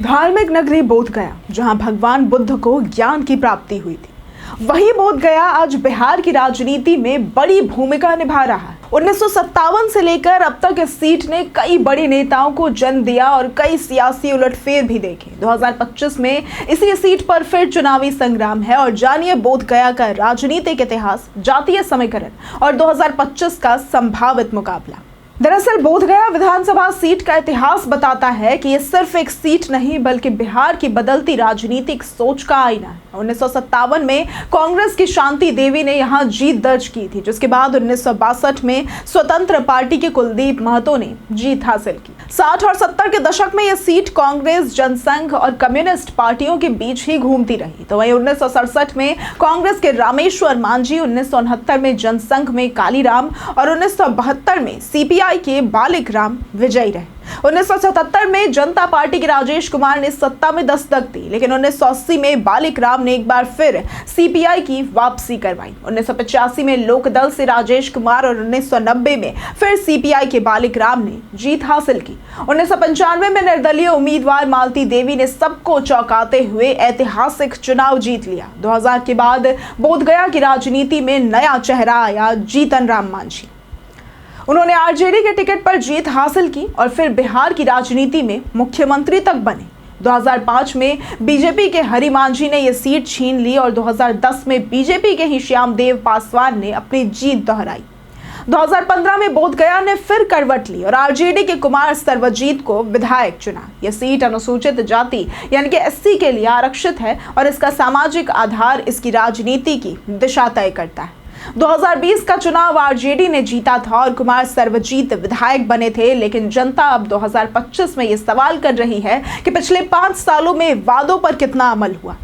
धार्मिक नगरी बोध गया, जहां भगवान बुद्ध को ज्ञान की प्राप्ति हुई थी, वही बोध गया आज बिहार की राजनीति में बड़ी भूमिका निभा रहा है। 1957 से लेकर अब तक इस सीट ने कई बड़े नेताओं को जन्म दिया और कई सियासी उलटफेर भी देखे। 2025 में इसी सीट पर फिर चुनावी संग्राम है और जानिए बोध गया का राजनीतिक इतिहास, जातीय समीकरण और 2025 का संभावित मुकाबला। दरअसल बोध गया विधानसभा सीट का इतिहास बताता है कि ये सिर्फ एक सीट नहीं बल्कि बिहार की बदलती राजनीतिक सोच का आईना है। 1957 में कांग्रेस की शांति देवी ने यहां जीत दर्ज की थी, जिसके बाद 1962 में स्वतंत्र पार्टी के कुलदीप महतो ने जीत हासिल की। 60 और 70 के दशक में यह सीट कांग्रेस, जनसंघ और कम्युनिस्ट पार्टियों के बीच ही घूमती रही। तो वहीं 1967 में कांग्रेस के रामेश्वर मांझी, 1969 में जनसंघ में कालीराम और 1972 में सीपीआई के बालिक राम विजयी रहे। 1977 में जनता पार्टी के राजेश कुमार ने सत्ता में दस्तक दी, लेकिन 1980 में बालिक राम ने एक बार फिर सीपीआई की वापसी करवाई। 1985 में लोकदल से राजेश कुमार और 1990 में फिर सीपीआई के बालिक राम ने जीत हासिल की। 1995 में निर्दलीय उम्मीदवार मालती देवी ने सबको चौंकाते हुए ऐतिहासिक चुनाव जीत लिया। 2000 के बाद बोध गया की राजनीति में नया चेहरा आया, जीतन राम मांझी। उन्होंने आरजेडी के टिकट पर जीत हासिल की और फिर बिहार की राजनीति में मुख्यमंत्री तक बने। 2005 में बीजेपी के हरि मांझी ने यह सीट छीन ली और 2010 में बीजेपी के ही श्यामदेव पासवान ने अपनी जीत दोहराई। 2015 में बोध गया ने फिर करवट ली और आरजेडी के कुमार सर्वजीत को विधायक चुना। यह सीट अनुसूचित जाति यानी कि एससी के लिए आरक्षित है और इसका सामाजिक आधार इसकी राजनीति की दिशा तय करता है। 2020 का चुनाव आरजेडी ने जीता था और कुमार सर्वजीत विधायक बने थे, लेकिन जनता अब 2025 में ये सवाल कर रही है कि पिछले 5 सालों में वादों पर कितना अमल हुआ।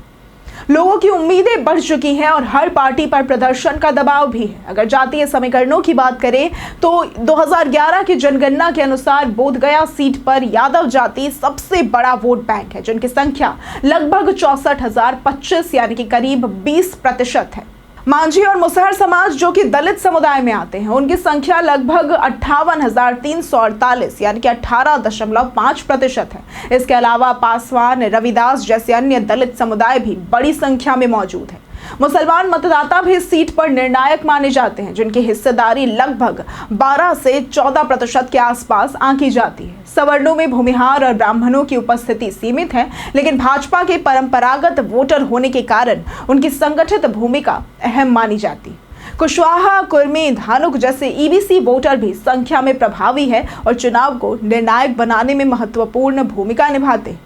लोगों की उम्मीदें बढ़ चुकी हैं और हर पार्टी पर प्रदर्शन का दबाव भी है। अगर जातीय समीकरणों की बात करें तो 2011 की जनगणना के अनुसार बोध गया सीट पर यादव जाति सबसे बड़ा वोट बैंक है, जिनकी संख्या लगभग 64,025 यानी कि करीब 20% है। मांझी और मुसहर समाज जो कि दलित समुदाय में आते हैं, उनकी संख्या लगभग 58,348 यानी कि 18.5% है। इसके अलावा पासवान, रविदास जैसे अन्य दलित समुदाय भी बड़ी संख्या में मौजूद है। मुसलमान मतदाता भी इस सीट पर निर्णायक माने जाते हैं, जिनकी हिस्सेदारी लगभग 12 से 14% के आसपास आंकी जाती है। सवर्णों में भूमिहार और ब्राह्मणों की उपस्थिति सीमित है, लेकिन भाजपा के परंपरागत वोटर होने के कारण उनकी संगठित भूमिका अहम मानी जाती है। कुशवाहा, कुर्मी, धानुक जैसे ईबीसी वोटर भी संख्या में प्रभावी है और चुनाव को निर्णायक बनाने में महत्वपूर्ण भूमिका निभाते हैं।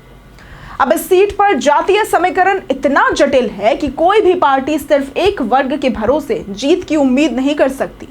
अब इस सीट पर जातीय समीकरण इतना जटिल है कि कोई भी पार्टी सिर्फ एक वर्ग के भरोसे जीत की उम्मीद नहीं कर सकती।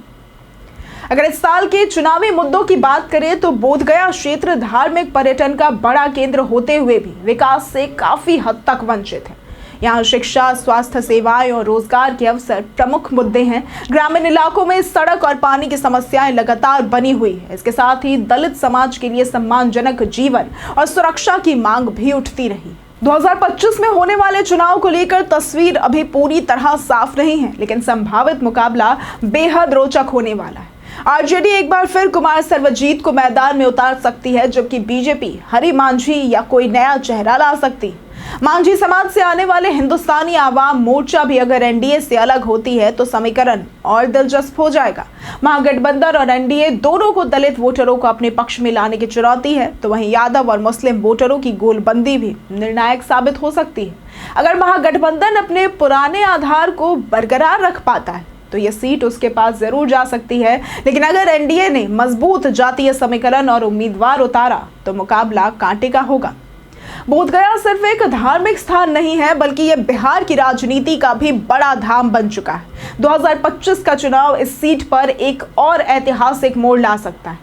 अगर इस साल के चुनावी मुद्दों की बात करें तो बोध गया क्षेत्र धार्मिक पर्यटन का बड़ा केंद्र होते हुए भी विकास से काफी हद तक वंचित है। यहाँ शिक्षा, स्वास्थ्य सेवाएं और रोजगार के अवसर प्रमुख मुद्दे हैं। ग्रामीण इलाकों में सड़क और पानी की समस्याएं लगातार बनी हुई है। इसके साथ ही दलित समाज के लिए सम्मानजनक जीवन और सुरक्षा की मांग भी उठती रही। 2025 में होने वाले चुनाव को लेकर तस्वीर अभी पूरी तरह साफ नहीं है, लेकिन संभावित मुकाबला बेहद रोचक होने वाला है। आरजेडी एक बार फिर कुमार सर्वजीत को मैदान में उतार सकती है, जबकि बीजेपी हरि मांझी या कोई नया चेहरा ला सकती है। मांझी समाज से आने वाले हिंदुस्तानी आवाम मोर्चा भी अगर एनडीए से अलग होती है तो समीकरण और दिलचस्प हो जाएगा। महागठबंधन और एनडीए दोनों को दलित वोटरों को अपने पक्ष में लाने की चुनौती है, तो वहीं यादव और मुस्लिम वोटरों की गोलबंदी भी निर्णायक साबित हो सकती है। अगर महागठबंधन अपने पुराने आधार को बरकरार रख पाता है तो यह सीट उसके पास जरूर जा सकती है, लेकिन अगर एनडीए ने मजबूत जातीय समीकरण और उम्मीदवार उतारा तो मुकाबला कांटे का होगा। बोध गया सिर्फ एक धार्मिक स्थान नहीं है, बल्कि यह बिहार की राजनीति का भी बड़ा धाम बन चुका है। 2025 का चुनाव इस सीट पर एक और ऐतिहासिक मोड़ ला सकता है।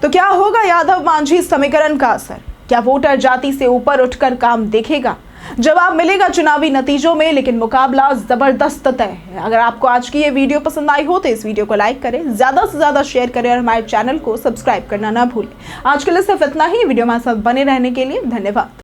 तो क्या होगा यादव मांझी समीकरण का असर? क्या वोटर जाति से ऊपर उठकर काम देखेगा? जवाब मिलेगा चुनावी नतीजों में, लेकिन मुकाबला जबरदस्त तय है। अगर आपको आज की ये वीडियो पसंद आई हो तो इस वीडियो को लाइक करें, ज्यादा से ज्यादा शेयर करें और हमारे चैनल को सब्सक्राइब करना ना भूलें। आज के लिए सिर्फ इतना ही। वीडियो हमारे साथ बने रहने के लिए धन्यवाद।